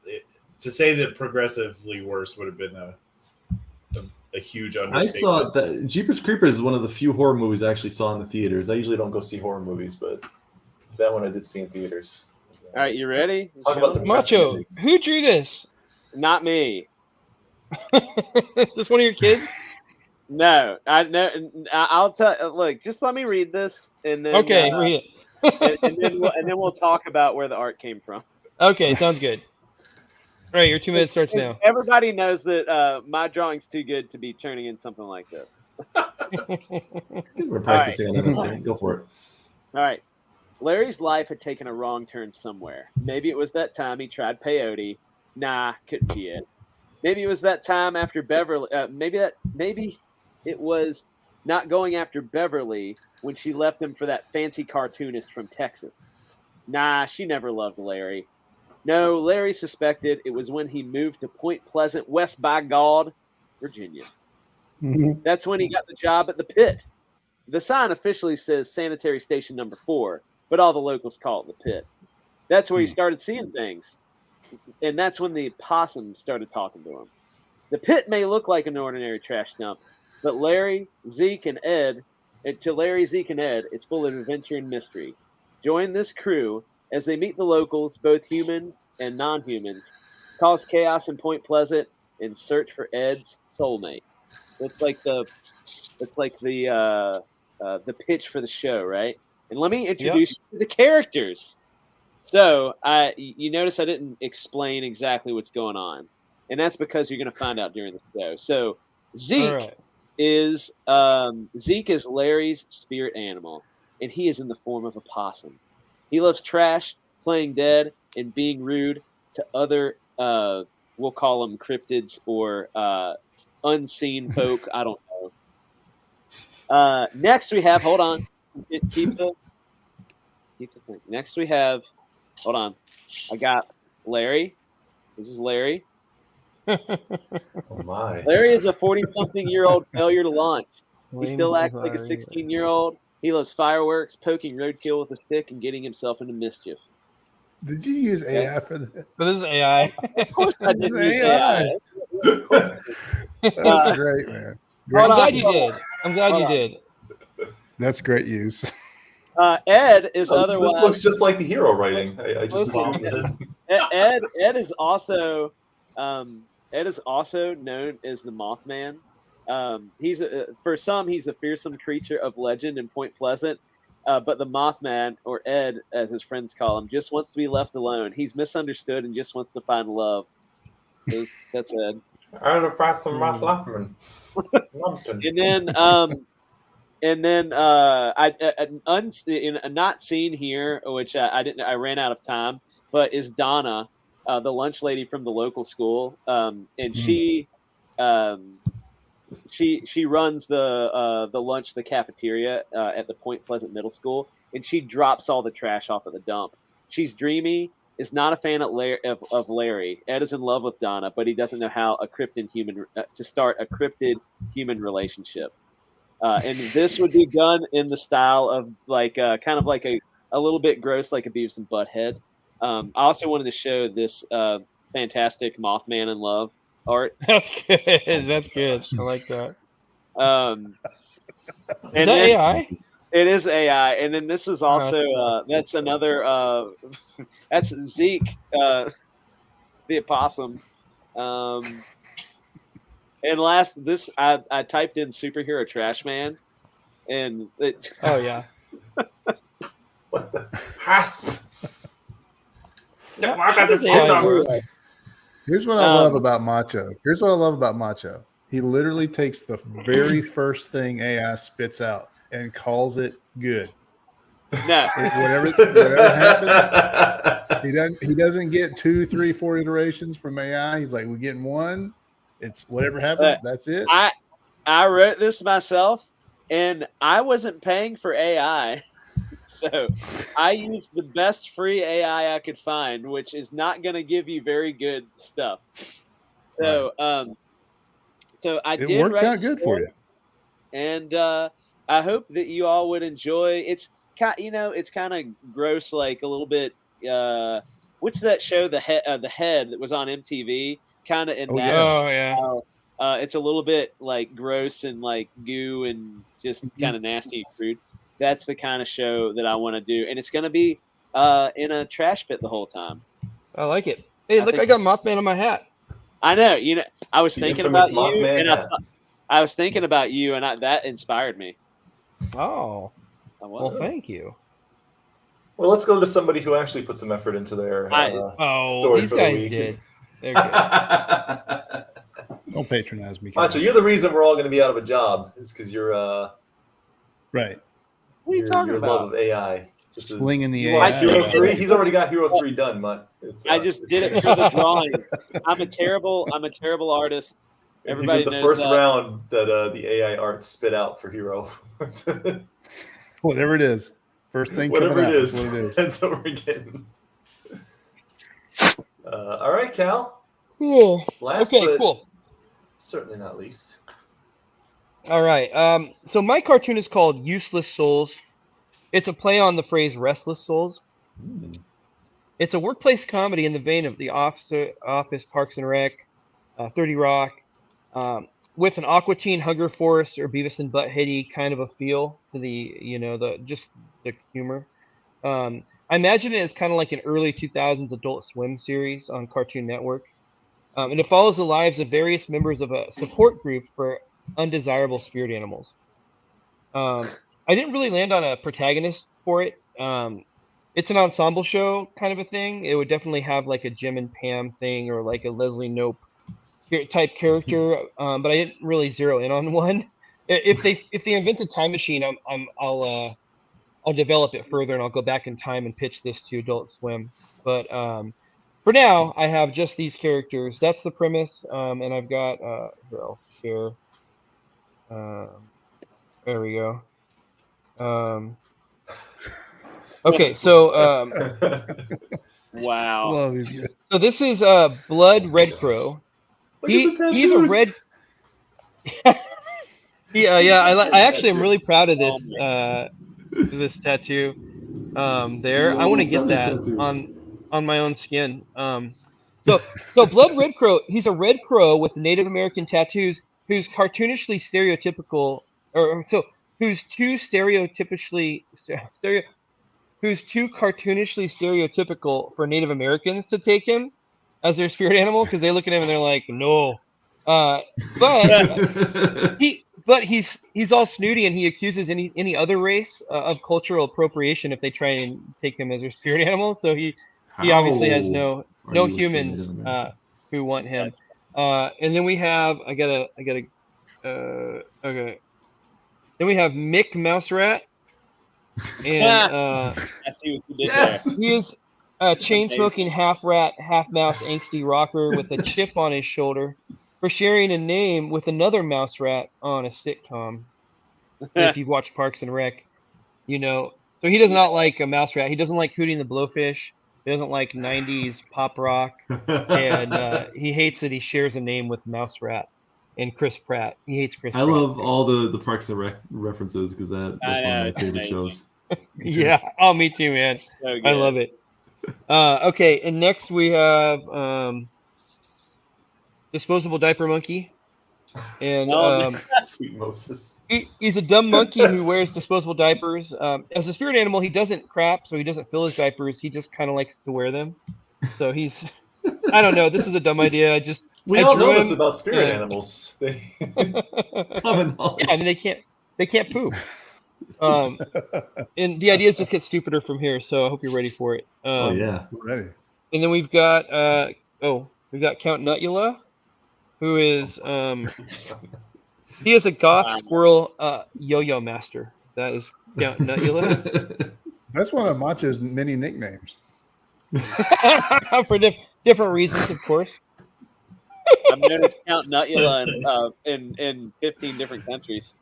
To say that progressively worse would have been a huge I understatement. saw that Jeepers Creepers is one of the few horror movies I actually saw in the theaters. I usually don't go see horror movies, but that one I did see in theaters. All right, you ready? Talk about the Macho, who drew this? Not me. Is this one of your kids? No, I'll tell. Look, just let me read this, and then Okay, read it. and then we'll talk about where the art came from. Okay, sounds good. All right, your 2 minutes starts now. Everybody knows that my drawing's too good to be turning in something like this. We're practicing on this. Go for it. All right. Larry's life had taken a wrong turn somewhere. Maybe it was that time he tried peyote. Nah, couldn't be it. Maybe it was that time after Beverly. Maybe it was not going after Beverly when she left him for that fancy cartoonist from Texas. Nah, she never loved Larry. No, Larry suspected it was when he moved to Point Pleasant, West by God, Virginia. That's when he got the job at the pit. The sign officially says Sanitary Station Number 4, but all the locals call it the pit. That's where he started seeing things. And that's when the possum started talking to him. The pit may look like an ordinary trash dump, but Larry, Zeke, and Ed, it's full of adventure and mystery. Join this crew as they meet the locals, both humans and non-humans, cause chaos in Point Pleasant, and search for Ed's soulmate. It's like the pitch for the show, right? And let me introduce you to the characters. So you notice I didn't explain exactly what's going on, and that's because you're going to find out during the show. So Zeke is Larry's spirit animal, and he is in the form of a possum. He loves trash, playing dead, and being rude to other, we'll call them cryptids or unseen folk. I don't know. Next we have, hold on. Keep the thing. Next we have, hold on. I got Larry. This is Larry. Oh my. Larry is a 40-something-year-old failure to launch. He still acts like a 16-year-old. He loves fireworks, poking roadkill with a stick, and getting himself into mischief. Did you use AI for that? But this is AI. Of course I did use AI. That's great, man. I'm glad you did. I'm glad you did. That's great use. Ed is otherwise. This looks just like the hero writing. I just Ed is also known as the Mothman. He's for some he's a fearsome creature of legend in Point Pleasant, but the Mothman, or Ed as his friends call him, just wants to be left alone. He's misunderstood and just wants to find love. That's Ed. I'm a Phantom Mothman. And then not seen here, which I ran out of time, but is Donna, the lunch lady from the local school, and she runs the lunch, the cafeteria at the Point Pleasant Middle School, and she drops all the trash off at the dump. She's dreamy, is not a fan of Larry. Ed is in love with Donna, but he doesn't know how to start a cryptid human relationship. And this would be done in the style of kind of like a little bit gross, like a Beavis and Butthead. I also wanted to show this fantastic Mothman in Love art. That's good. That's good. I like that. Is that AI? It is AI, and then this is also that's another. That's Zeke, the opossum. And last, I typed in superhero trash man, and it. Oh yeah. What the hasp? Here's what I love about Macho. He literally takes the very first thing AI spits out and calls it good. No, whatever happens, he doesn't get 2, 3, 4 iterations from AI. He's like, we're getting one. It's whatever happens. That's it. I wrote this myself, and I wasn't paying for AI, so I used the best free AI I could find, which is not going to give you very good stuff. So, so I did. It worked out good for you, and I hope that you all would enjoy. It's kind of gross, like a little bit. What's that show? The Head that was on MTV. Kind of in that. Oh yeah. It's a little bit like gross and like goo and just kind of nasty and crude. That's the kind of show that I want to do, and it's going to be in a trash pit the whole time. I like it. Hey, look, I got Mothman on my hat. I know. I was thinking about you, and I was thinking about you, and that inspired me. Oh, well, thank you. Well, let's go to somebody who actually put some effort into their story these for the guys week. did. They're good. Don't patronize me. Macho, you're the reason we're all going to be out of a job. Is because you're right. What are you talking your about? love of AI. Slinging the you AI. watched Hero 3? He's already got Hero 3 done, Mutt. I just did it for the drawing. I'm a terrible artist. Everybody you get the knows first that. round that the AI art spit out for Hero. Whatever it is. First thing Whatever coming it out is. is what it is. That's what we're getting. All right, Cal. Cool. Last Okay, but cool. certainly not least. All right. So my cartoon is called Useless Souls. It's a play on the phrase restless souls. It's a workplace comedy in the vein of The Office, Parks and Rec, 30 Rock, with an Aqua Teen, Hunger Force, or Beavis and Butthead-y kind of a feel to the the humor. I imagine it as kind of like an early 2000s Adult Swim series on Cartoon Network. And it follows the lives of various members of a support group for undesirable spirit animals. I didn't really land on a protagonist for it. It's an ensemble show kind of a thing. It would definitely have like a Jim and Pam thing or like a Leslie Knope type character, but I didn't really zero in on one. If they invent a time machine, I'll develop it further and I'll go back in time and pitch this to Adult Swim. But for now, I have just these characters. That's the premise, and I've got here I'll share. There we go. Okay, so Wow. Love these guys. so this is Blood Red Crow. He's a red. I actually am really proud of this tattoo. There, I want to get that on my own skin. So Blood Red Crow. He's a red crow with Native American tattoos, who's cartoonishly stereotypical, who's too cartoonishly stereotypical for Native Americans to take him as their spirit animal, because they look at him and they're like, no. But he's all snooty, and he accuses any other race of cultural appropriation if they try and take him as their spirit animal. So he obviously has no humans who want him. And then we have okay. Then we have Mick Mouse Rat, and I see what you did there. he is a chain-smoking half rat, half mouse, angsty rocker with a chip on his shoulder for sharing a name with another mouse rat on a sitcom. If you've watched Parks and Rec, you know. So he does not like a mouse rat. He doesn't like Hootie and the Blowfish. He doesn't like 90s pop rock. And he hates that he shares a name with Mouse Rat and Chris Pratt. He hates Chris Pratt. I love all the Parks and Rec references because that's one of my favorite shows. Yeah. Oh, me too, man. So good. I love it. Okay, and next we have Disposable Diaper Monkey. And Sweet Moses. he's a dumb monkey who wears disposable diapers. As a spirit animal, he doesn't crap, so he doesn't fill his diapers. He just kind of likes to wear them. So he's, I don't know. This is a dumb idea. I all drew know this him, about spirit and- animals. Common knowledge. Yeah, I mean they can't poop. And the ideas just get stupider from here. So I hope you're ready for it. Oh yeah. Ready. And then we've got Count Nutula, who is he is a goth squirrel yo-yo master. That is Count Nutula. That's one of Macho's many nicknames. For different reasons, of course. I've noticed Count Nutula in 15 different countries.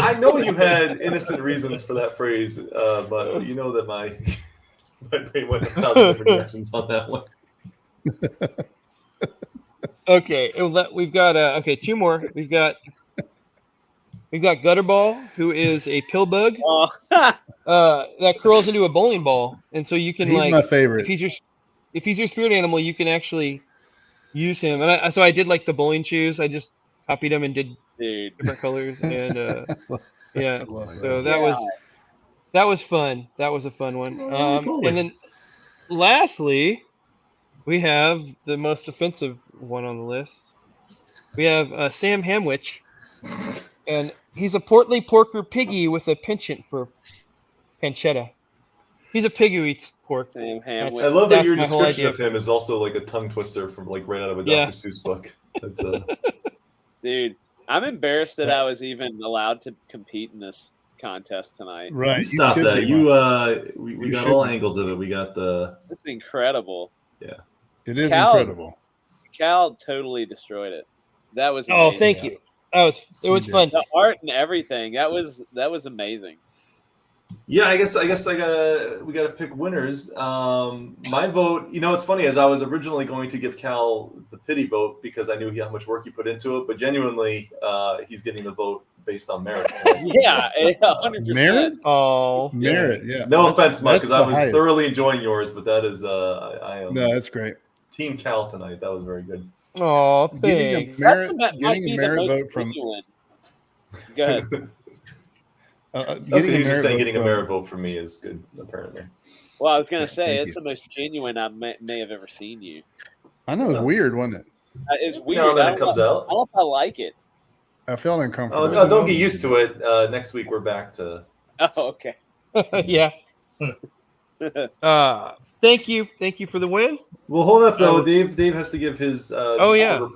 I know you had innocent reasons for that phrase, but you know that my brain went 1,000 different directions on that one. Okay, we've got two more. We've got Gutterball, who is a pill bug Oh, that curls into a bowling ball, and so you can He's my favorite. if he's your spirit animal, you can actually use him. And so I did like the bowling shoes. I just copied them and did dude. different colors, and yeah. I love that. So that was fun. That was a fun one. bowling. And then lastly, we have the most offensive one on the list. We have Sam Hamwich, and he's a portly porker piggy with a penchant for pancetta. He's a pig who eats pork. Sam Hamlet. I love that That's your my whole description idea. of him is also like a tongue twister from like right out of a Yeah. Dr. Seuss book. That's Dude, I'm embarrassed that I was even allowed to compete in this contest tonight. Right. you stop should that. be. We You got should all be. angles of it. We got the It's incredible. It is Cal- incredible. Cal totally destroyed it. That was Oh, amazing. thank you. It was You fun. The art and everything. That was amazing. Yeah, I guess we gotta pick winners. My vote, it's funny, as I was originally going to give Cal the pity vote because I knew how much work he put into it, but genuinely, he's getting the vote based on merit. Yeah, 100%. Merit? Oh, Merit, yeah. No That's- offense, Mike, because that's I the was highest. thoroughly enjoying yours, but that is I am No, that's great. Team Cal tonight. That was very good. oh, Getting a thanks. merit, Might getting be a the merit most vote from genuine. Go ahead. That's getting what a he was just merit saying. vote Getting a from- merit vote for me is good, apparently. Well, I was going Yeah, to say, thank it's you. the most genuine I may have ever seen you. I know it's weird, wasn't it? It's weird. Now and then I it don't comes know- out. I don't know if I like it. I felt Oh uncomfortable. no! Don't get used to it. Next week we're back to. Oh, okay. Yeah. Thank you for the win. Well, hold up though. Oh. Dave has to give his yeah.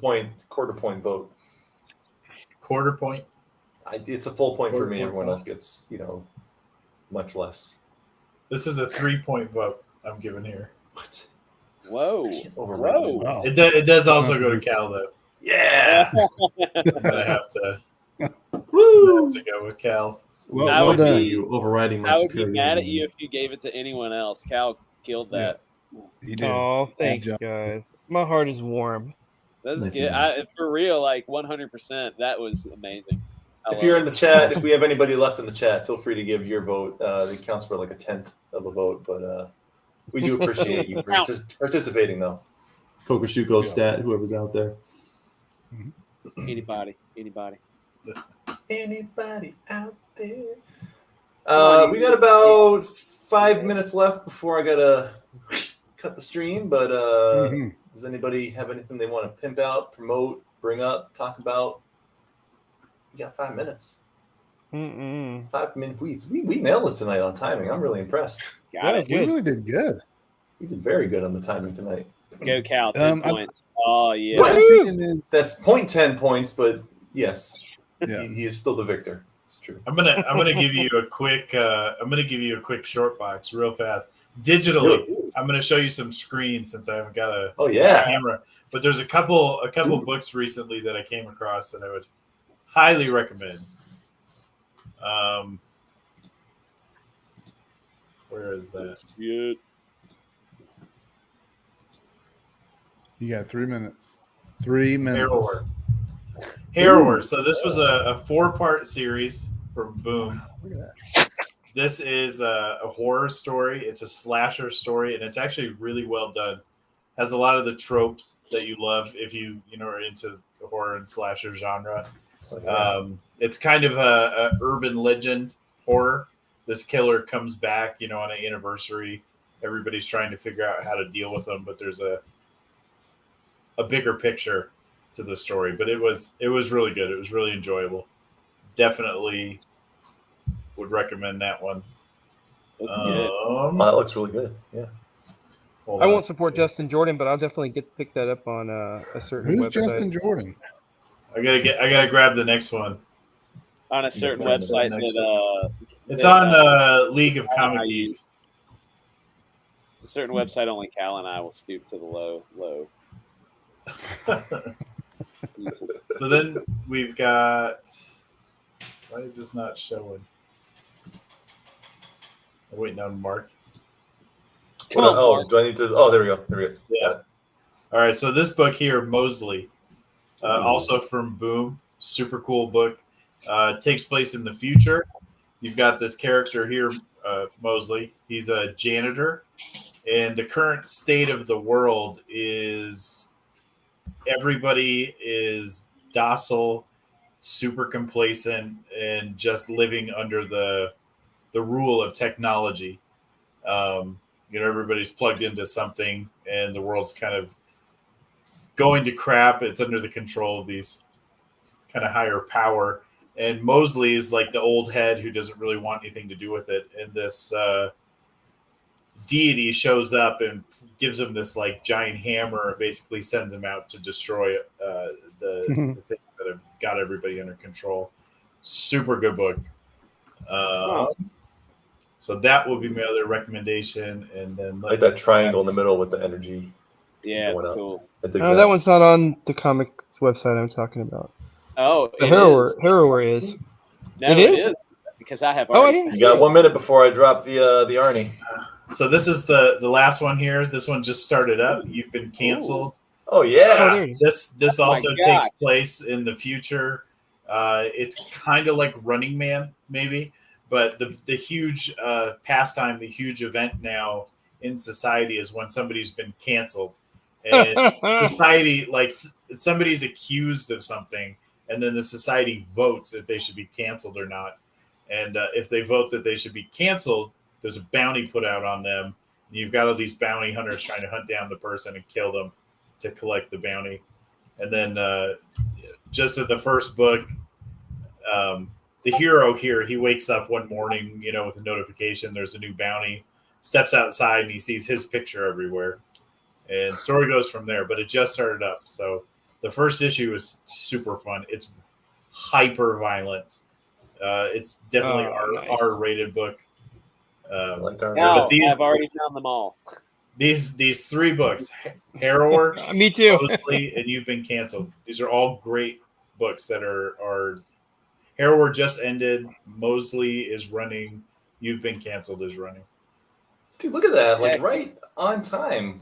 quarter point vote. Quarter point. It's a full point for Quarter me. point Everyone vote. else gets much less. This is a 3-point vote I'm giving here. What? Whoa. Overrate Whoa. Wow. It does also go to Cal though. Yeah. I'm gonna have to Woo! go with Cal's. Well, I well would done. be- You overriding my I would be superiority. mad at you if you gave it to anyone else. Cal killed that. He did. Oh, thanks, job. guys. My heart is warm. That's Nice good. of For real, like 100%. That was amazing. I If love you're it. in the chat, if we have anybody left in the chat, feel free to give your vote. It counts for like a 1/10 of a vote, but we do appreciate you participating, though. Kokushuko stat, whoever's out there. Anybody. Anybody out there? on, We you- got about 5 minutes left before I gotta cut the stream. But Mhm. does anybody have anything they want to pimp out, promote, bring up, talk about? You got 5 minutes. Mm-mm. 5 minute weeds. We nailed it tonight on timing. I'm really impressed. Got it. We really did good. We did very good on the timing tonight. Go Cal. 10 I- points. Oh, yeah. My opinion is, That's 0.10 points, but yes, yeah. he is still the victor. It's true. I'm gonna give you a quick short box real fast. Digitally, I'm gonna show you some screens since I haven't got a Oh yeah. camera. But there's a couple books recently that I came across that I would highly recommend. Where is that? Good. You got 3 minutes. 3 minutes. Harrower. So this was a 4-part series from Boom. Look at that. This is a horror story. It's a slasher story, and it's actually really well done. Has a lot of the tropes that you love if you are into the horror and slasher genre. It's kind of a urban legend horror. This killer comes back, on an anniversary. Everybody's trying to figure out how to deal with him, but there's a bigger picture to the story. But it was really good. It was really enjoyable. Definitely would recommend that one. That's good. Wow, that looks really good. Yeah. I won't support Justin Jordan, but I'll definitely pick that up on a certain Who's website. Justin Jordan? I gotta grab the next one. On a certain Yeah, website next that It's Yeah. on League of I Comic use. Geeks. a certain website only Cal and I will stoop to the low. So then we've got. Why is this not showing? I'm waiting on Mark. Come on, Mark. Do I need to? Oh, there we go. Yeah. All right. So this book here, Mosley, also from Boom, super cool book. Takes place in the future. You've got this character here, Mosley. He's a janitor, and the current state of the world is everybody is docile, super complacent, and just living under the rule of technology. Everybody's plugged into something, and the world's kind of going to crap. It's under the control of these kind of higher power. And Mosley is like the old head who doesn't really want anything to do with it. And this deity shows up and gives him this like giant hammer and basically sends him out to destroy the things that have got everybody under control. Super good book. So that would be my other recommendation. And then I like that triangle in the middle with the energy. Yeah, it's going up. cool. I dig Oh, that one's not on the comics website I'm talking about. Oh, The it Harrower, is. Harrower is. No, It it is? is because I have. Oh, I already didn't You got 1 minute before I drop the Arnie. So this is the last one here. This one just started up. You've been canceled. Oh Oh, yeah. there it is. This Oh my also God. takes place in the future. It's kind of like Running Man, maybe, but the huge pastime, the huge event now in society is when somebody's been canceled, and society, like somebody's accused of something, and then the society votes if they should be canceled or not. And if they vote that they should be canceled, there's a bounty put out on them. And you've got all these bounty hunters trying to hunt down the person and kill them to collect the bounty. And then just in the first book, the hero here, he wakes up one morning, with a notification, there's a new bounty, steps outside and he sees his picture everywhere. And story goes from there, but it just started up. So the first issue is super fun. It's hyper violent. It's definitely nice. R-rated book. Like Arnie. No, these- I've already found them all. These three books, Harrower, Me too. Mosley, and You've Been Canceled. These are all great books that are Harrower just ended. Mosley is running. You've Been Canceled is running. Dude, look at that! Like Heck. right on time.